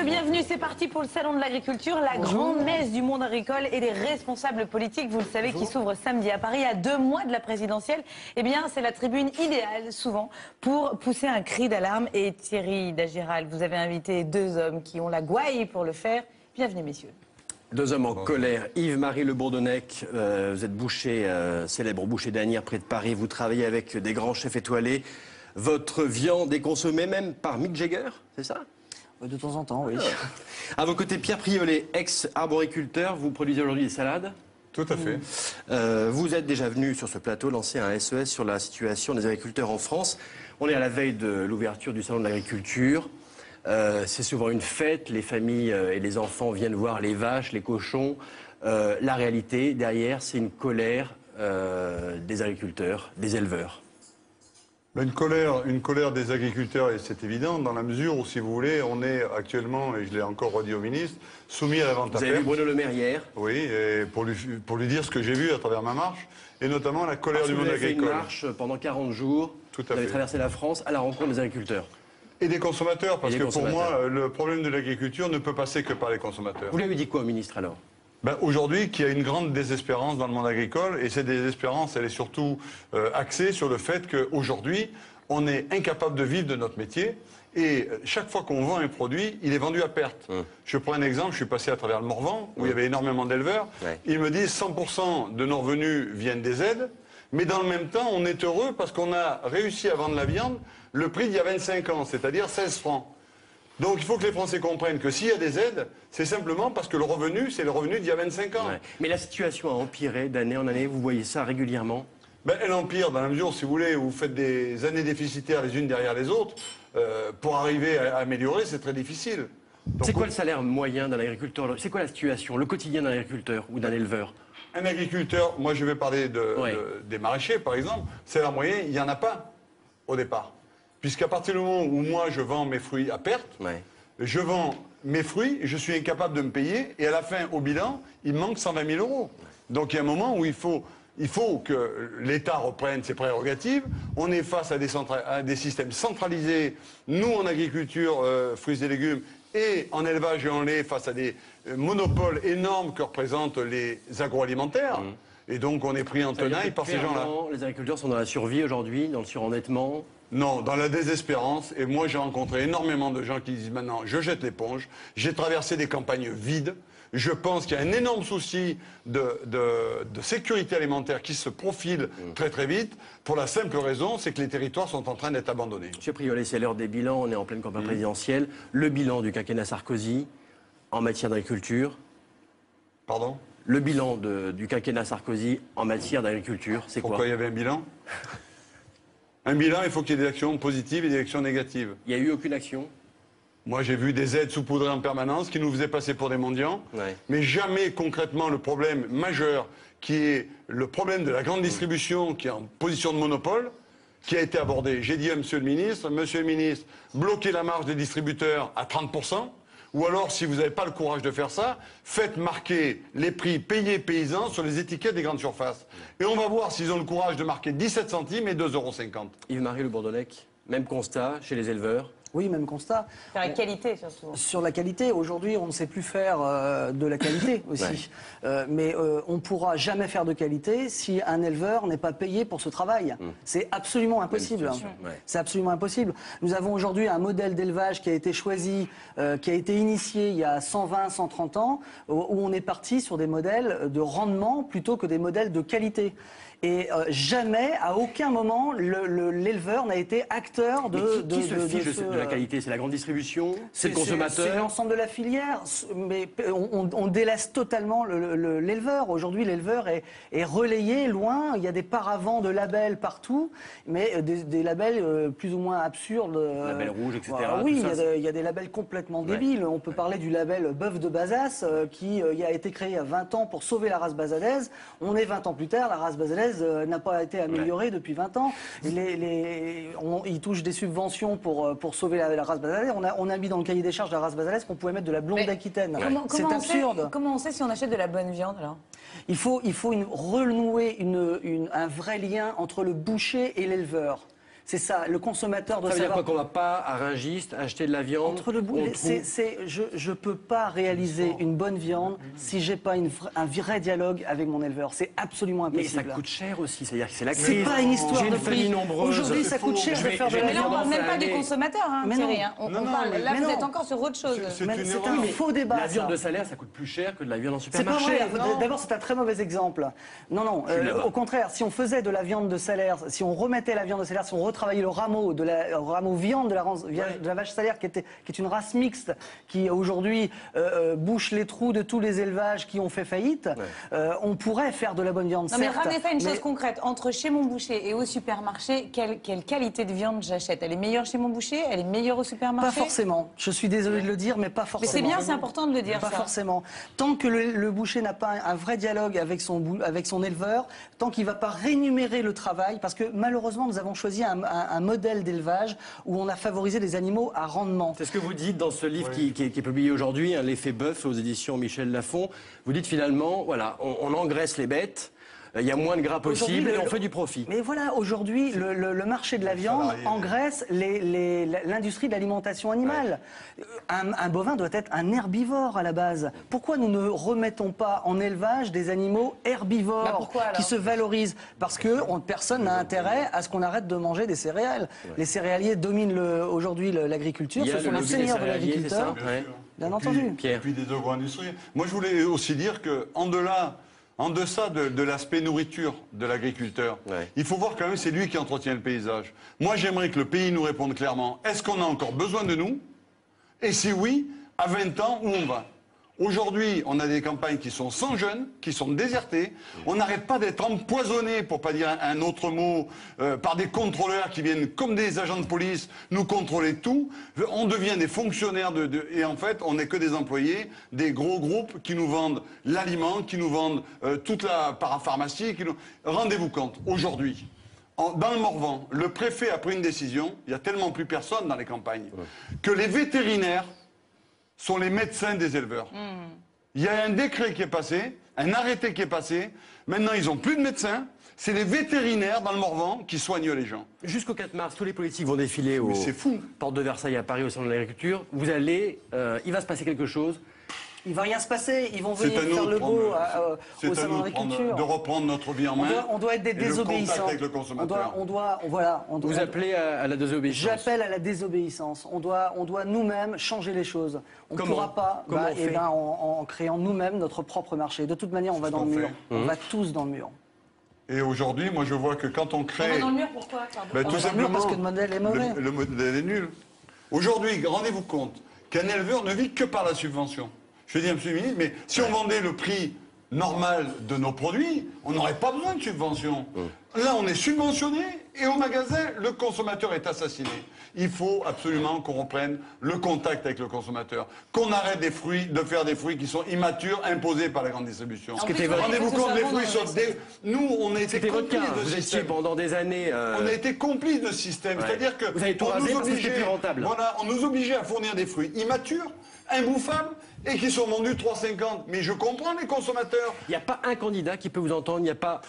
bienvenue, c'est parti pour le Salon de l'Agriculture, la grande messe du monde agricole et des responsables politiques, vous le savez, qui s'ouvre samedi à Paris, à 2 mois de la présidentielle. Eh bien, c'est la tribune idéale, souvent, pour pousser un cri d'alarme. Et Thierry Dagiral, vous avez invité 2 hommes qui ont la gouaille pour le faire. Bienvenue, messieurs. 2 hommes en colère. Yves-Marie Le Bourdonnec, vous êtes boucher, célèbre boucher d'Asnières près de Paris. Vous travaillez avec des grands chefs étoilés. Votre viande est consommée même par Mick Jagger, c'est ça? De temps en temps, oui. À vos côtés, Pierre Priolet, ex-arboriculteur. Vous produisez aujourd'hui des salades? Tout à fait. Vous êtes déjà venu sur ce plateau lancer un SES sur la situation des agriculteurs en France. On est à la veille de l'ouverture du Salon de l'Agriculture. C'est souvent une fête, les familles et les enfants viennent voir les vaches, les cochons. La réalité, derrière, c'est une colère des agriculteurs, des éleveurs. Une colère des agriculteurs, et c'est évident, dans la mesure où, si vous voulez, on est actuellement, et je l'ai encore redit au ministre, soumis à la vente à perte. Vous avez vu Bruno Le Maire hier? Oui, et pour lui dire ce que j'ai vu à travers ma marche, et notamment la colère du monde agricole. Vous avez fait une marche pendant 40 jours, vous avez traversé la France à la rencontre des agriculteurs. Et des consommateurs, parce que pour moi, le problème de l'agriculture ne peut passer que par les consommateurs. Vous lui avez dit quoi au ministre alors? Aujourd'hui, qu'il y a une grande désespérance dans le monde agricole, et cette désespérance, elle est surtout axée sur le fait qu'aujourd'hui, on est incapable de vivre de notre métier, et chaque fois qu'on vend un produit, il est vendu à perte. Je prends un exemple, je suis passé à travers le Morvan, où il y avait énormément d'éleveurs, ils me disent 100% de nos revenus viennent des aides, mais dans le même temps, on est heureux parce qu'on a réussi à vendre la viande le prix d'il y a 25 ans, c'est-à-dire 16 francs. Donc il faut que les Français comprennent que s'il y a des aides, c'est simplement parce que le revenu, c'est le revenu d'il y a 25 ans. Mais la situation a empiré d'année en année, vous voyez ça régulièrement? Elle empire dans la mesure, si vous voulez, où vous faites des années déficitaires les unes derrière les autres. Pour arriver à améliorer, c'est très difficile. C'est quoi le salaire moyen d'un agriculteur? C'est quoi la situation, le quotidien d'un agriculteur ou d'un éleveur? Un agriculteur, moi je vais parler des maraîchers par exemple, salaire moyen, il n'y en a pas au départ. Puisqu'à partir du moment où moi je vends mes fruits à perte, je vends mes fruits, je suis incapable de me payer, et à la fin, au bilan, il me manque 120 000 euros. Donc il y a un moment où il faut que l'État reprenne ses prérogatives. On est face à des systèmes centralisés, nous en agriculture, fruits et légumes, et en élevage et en lait, face à des monopoles énormes que représentent les agroalimentaires. Et donc on est pris en tenaille par ces gens-là. Les agriculteurs sont dans la survie aujourd'hui, dans le surendettement? Non, dans la désespérance. Et moi, j'ai rencontré énormément de gens qui disent maintenant, je jette l'éponge. J'ai traversé des campagnes vides. Je pense qu'il y a un énorme souci de sécurité alimentaire qui se profile très très vite. Pour la simple raison, c'est que les territoires sont en train d'être abandonnés. Monsieur Priolet, c'est l'heure des bilans. On est en pleine campagne présidentielle. Le bilan du quinquennat Sarkozy en matière d'agriculture. Pardon? Le bilan du quinquennat Sarkozy en matière d'agriculture, c'est quoi? Pourquoi il y avait un bilan? Un bilan, il faut qu'il y ait des actions positives et des actions négatives. Il n'y a eu aucune action? Moi, j'ai vu des aides saupoudrées en permanence qui nous faisaient passer pour des mendiants, mais jamais concrètement le problème majeur qui est le problème de la grande distribution qui est en position de monopole, qui a été abordé. J'ai dit à Monsieur le Ministre, bloquez la marge des distributeurs à 30%, ou alors, si vous n'avez pas le courage de faire ça, faites marquer les prix payés paysans sur les étiquettes des grandes surfaces. Et on va voir s'ils ont le courage de marquer 17 centimes et 2,50 €. Yves-Marie Le Bourdonnec, même constat chez les éleveurs? Oui, même constat. Sur la qualité, surtout. Sur la qualité, aujourd'hui, on ne sait plus faire de la qualité aussi. Mais on ne pourra jamais faire de qualité si un éleveur n'est pas payé pour ce travail. C'est absolument impossible. C'est absolument impossible. Nous avons aujourd'hui un modèle d'élevage qui a été choisi, qui a été initié il y a 120, 130 ans, où on est parti sur des modèles de rendement plutôt que des modèles de qualité. Et jamais, à aucun moment, l'éleveur n'a été acteur qui se fiche de la qualité? C'est la grande distribution? C'est le consommateur? C'est l'ensemble de la filière. Mais on délaisse totalement l'éleveur. Aujourd'hui, l'éleveur est relayé loin. Il y a des paravents de labels partout, mais des labels plus ou moins absurdes. Label rouge, etc. Oui, il y a des labels complètement débiles. On peut parler du label bœuf de Bazas, qui a été créé il y a 20 ans pour sauver la race bazadaise. On est 20 ans plus tard, la race bazadaise n'a pas été améliorée depuis 20 ans. Ils touchent des subventions pour sauver la race bazalaise. On a mis dans le cahier des charges de la race bazalaise qu'on pouvait mettre de la blonde d'Aquitaine. C'est absurde. Comment on sait si on achète de la bonne viande alors? Il faut renouer un vrai lien entre le boucher et l'éleveur. C'est ça, le consommateur doit Ça veut dire savoir... quoi, qu'on va pas à Rungis acheter de la viande Entre le bout, je peux pas réaliser une bonne viande si j'ai pas un vrai dialogue avec mon éleveur. C'est absolument Mais impossible. ça coûte cher aussi, c'est-à-dire que c'est la crise. C'est pas une histoire J'ai de une famille prix. nombreuse. Aujourd'hui, ça coûte cher de faire de la Mais là, on viande. parle même pas des aller. consommateurs, hein, Mais Thierry. non. Hein. On Non, parle, mais- là, mais vous non. êtes encore sur autre chose. C'est Mais une c'est erreur. un Mais faux débat. La viande ça. de salaire, ça coûte plus cher que de la viande en C'est pas supermarché. vrai. D'abord, c'est un très mauvais exemple. Non, non. suis là-bas. Au contraire, si on faisait de la viande de salaire, si on remettait la viande de salaire, si on retravaillait le rameau viande de la vache salaire, qui est une race mixte, qui aujourd'hui bouche les trous de tous les élevages qui ont fait faillite, on pourrait faire de la bonne viande. Non, mais certes, ramenez ça à une chose mais- concrète. Entre chez mon boucher et au supermarché, quelle qualité de viande j'achète? Elle est meilleure chez mon boucher? Elle est meilleure au supermarché? Pas forcément. Je suis désolé de le dire, mais pas Mais forcément. c'est bien, c'est important de le dire, Pas ça. forcément. Tant que le boucher n'a pas un vrai dialogue avec son éleveur, tant qu'il ne va pas rémunérer le travail, parce que malheureusement, nous avons choisi un modèle d'élevage où on a favorisé les animaux à rendement. C'est ce que vous dites dans ce livre qui est publié aujourd'hui, L'effet bœuf aux éditions Michel Lafon. Vous dites finalement, voilà, on engraisse les bêtes, il y a moins de gras possible et on fait du profit. Mais voilà, aujourd'hui, le marché de la viande engraisse l'industrie de l'alimentation animale. Un bovin doit être un herbivore à la base. Pourquoi nous ne remettons pas en élevage des animaux herbivores Bah pourquoi, alors qui se valorisent? Parce que personne n'a intérêt à ce qu'on arrête de manger des céréales. Les céréaliers dominent aujourd'hui l'agriculture. Il y a Ce sont le les lobby des seigneurs de céréaliers, l'agriculteur. c'est ça Ouais. Bien Et entendu. puis, Pierre. et puis des agro-industriels. Moi, je voulais aussi dire en deçà de l'aspect nourriture de l'agriculteur, il faut voir quand même c'est lui qui entretient le paysage. Moi, j'aimerais que le pays nous réponde clairement. Est-ce qu'on a encore besoin de nous? Et si oui, à 20 ans, où on va? Aujourd'hui, on a des campagnes qui sont sans jeunes, qui sont désertées. On n'arrête pas d'être empoisonné, pour pas dire un autre mot, par des contrôleurs qui viennent comme des agents de police nous contrôler tout. On devient des fonctionnaires et en fait, on n'est que des employés des gros groupes qui nous vendent l'aliment, qui nous vendent toute la parapharmacie. Rendez-vous compte, aujourd'hui, dans le Morvan, le préfet a pris une décision, il y a tellement plus personne dans les campagnes, que les vétérinaires sont les médecins des éleveurs. Il y a un décret qui est passé, un arrêté qui est passé. Maintenant, ils n'ont plus de médecins. C'est les vétérinaires dans le Morvan qui soignent les gens. Jusqu'au 4 mars, tous les politiques vont défiler aux c'est fou. portes de Versailles à Paris au salon de l'agriculture. Vous allez, il va se passer quelque chose. Il va rien se passer. Ils vont C'est venir à nous faire de le prendre- beau c'est au à salon nous de de l'agriculture. de reprendre notre vie en main. On doit être des et le désobéissants. contact avec le consommateur. Vous appelez à la désobéissance. J'appelle à la désobéissance. On doit nous-mêmes changer les choses. On ne Comment pourra pas Comment on fait en créant nous-mêmes notre propre marché. De toute manière, on va ce dans le qu'on mur. fait. On va tous dans le mur. Et aujourd'hui, moi, je vois que quand on On va crée... dans le mur, pourquoi? Pardon. Ben, On tout va dans le mur simplement, parce que le modèle est mauvais. Le modèle est nul. Aujourd'hui, rendez-vous compte qu'un éleveur ne vit que par la subvention. Je dis à M. le ministre, mais si on vendait le prix normal de nos produits, on n'aurait pas besoin de subvention. Là, on est subventionné et au magasin, le consommateur est assassiné. Il faut absolument qu'on reprenne le contact avec le consommateur, qu'on arrête de faire des fruits qui sont immatures, imposés par la grande distribution. En plus, on Rendez-vous fait compte, ce les savon fruits dans sont... les Nous, on a été C'était votre cas. complices de Vous étiez système. pendant des années. On a été complices de ce système. Ouais. C'est-à-dire que Vous avez tout on rasé nous parce que c'était obligeait- plus rentable. Voilà, on nous obligeait à fournir des fruits immatures, imbouffables, et qui sont vendus 3,50. Mais je comprends les consommateurs. Il n'y a pas un candidat qui peut vous entendre. Il n'y a pas.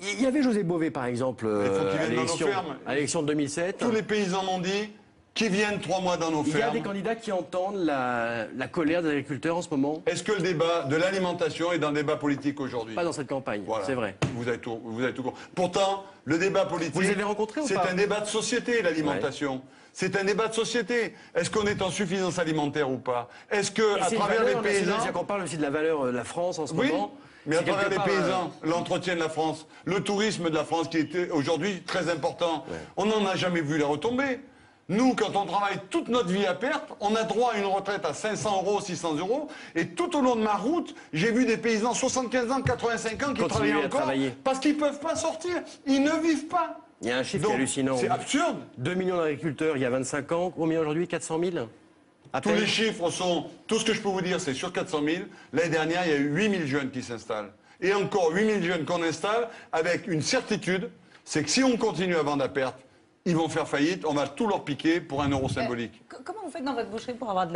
Il y avait José Bové, par exemple, Il faut qu'il à vienne dans nos fermes. l'élection de 2007. Tous les paysans m'ont dit qu'ils viennent 3 mois dans nos Il y a fermes. des candidats qui entendent la colère des agriculteurs en ce moment. Est-ce que le débat de l'alimentation est dans le débat politique aujourd'hui? Pas dans cette campagne, Voilà. c'est vrai. Vous avez tout compris. Pourtant, le débat politique... Vous les avez rencontrés ou c'est pas un débat de société, l'alimentation. C'est un débat de société. Est-ce qu'on est en suffisance alimentaire ou pas? Est-ce que, à C'est une travers valeur les paysans... nationale, c'est-à-dire qu'on parle aussi de la valeur de la France en ce Oui, moment. mais à C'est travers quelque les part, paysans, l'entretien de la France, le tourisme de la France qui est aujourd'hui très important, on n'en a jamais vu la retombée. Nous, quand on travaille toute notre vie à perte, on a droit à une retraite à 500 euros, 600 euros. Et tout au long de ma route, j'ai vu des paysans 75 ans, 85 ans qui Continuer travaillent à encore travailler. parce qu'ils ne peuvent pas sortir. Ils ne vivent pas. Il y a un chiffre Donc, qui est hallucinant. c'est absurde. 2 millions d'agriculteurs il y a 25 ans. Combien aujourd'hui? 400 000 à Tous peine. les chiffres sont... Tout ce que je peux vous dire, c'est sur 400 000. L'année dernière, il y a eu 8 000 jeunes qui s'installent. Et encore 8 000 jeunes qu'on installe avec une certitude, c'est que si on continue à vendre à perte, ils vont faire faillite, on va tout leur piquer pour un euro symbolique. Comment vous faites dans votre boucherie pour avoir de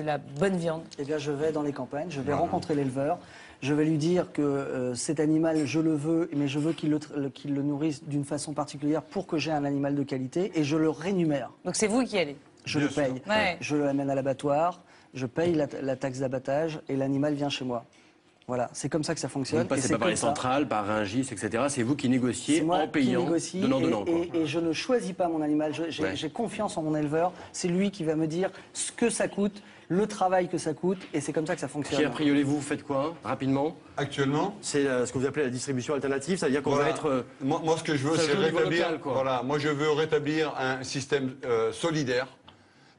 la bonne viande? Eh bien, je vais dans les campagnes, je vais rencontrer l'éleveur, Je vais lui dire que cet animal, je le veux, mais je veux qu'il le nourrisse d'une façon particulière pour que j'ai un animal de qualité, et je le rémunère. Donc c'est vous qui allez. Je le paye. Ouais. Je l'amène à l'abattoir, je paye la taxe d'abattage, et l'animal vient chez moi. Voilà, c'est comme ça que ça fonctionne. Vous ne passez pas par les centrales, par Rungis, etc. C'est vous qui négociez en payant, donnant. Et je ne choisis pas mon animal. J'ai confiance en mon éleveur. C'est lui qui va me dire ce que ça coûte, le travail que ça coûte, et c'est comme ça que ça fonctionne. Pierre Priolet, vous faites quoi, rapidement? Actuellement, c'est ce que vous appelez la distribution alternative, c'est-à-dire qu'on va être... Moi, ce que je veux, c'est rétablir... Moi, je veux rétablir un système solidaire.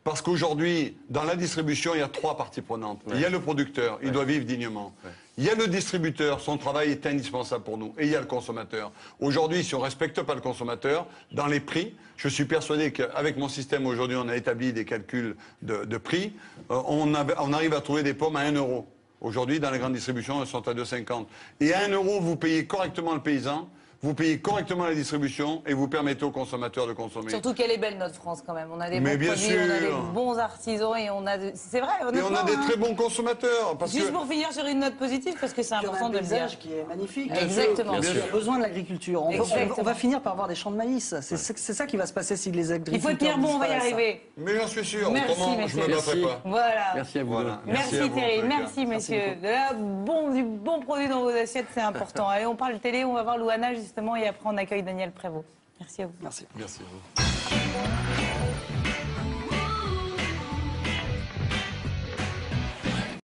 Parce qu'aujourd'hui, dans la distribution, il y a 3 parties prenantes. Il y a le producteur, il doit vivre dignement. Il y a le distributeur, son travail est indispensable pour nous. Et il y a le consommateur. Aujourd'hui, si on ne respecte pas le consommateur, dans les prix, je suis persuadé qu'avec mon système, aujourd'hui, on a établi des calculs de prix. On arrive à trouver des pommes à 1 euro. Aujourd'hui, dans les grandes distributions, elles sont à 2,50. Et à 1 euro, vous payez correctement le paysan. Vous payez correctement la distribution et vous permettez aux consommateurs de consommer. Surtout qu'elle est belle, notre France, quand même. On a des bons bien produits, sûr. on a des bons artisans et on a... C'est vrai, honnêtement. Et on a des très bons consommateurs. Juste pour finir sur une note positive, parce que c'est important de le dire. Qui est magnifique. Exactement. Il y a besoin de l'agriculture. On va finir par avoir des champs de maïs. C'est ça qui va se passer si les agriculteurs... Il faut tenir bon, on va y arriver. Mais j'en suis sûr. Merci, autrement, je ne me battrai pas. Voilà. Merci à vous. Voilà. Merci à vous, Thierry, en tout cas. merci messieurs. Du bon produit dans vos assiettes, c'est important. Allez, on parle télé, on va voir Louana justement et après on accueille Daniel Prévost. Merci à vous. Merci. Merci à vous.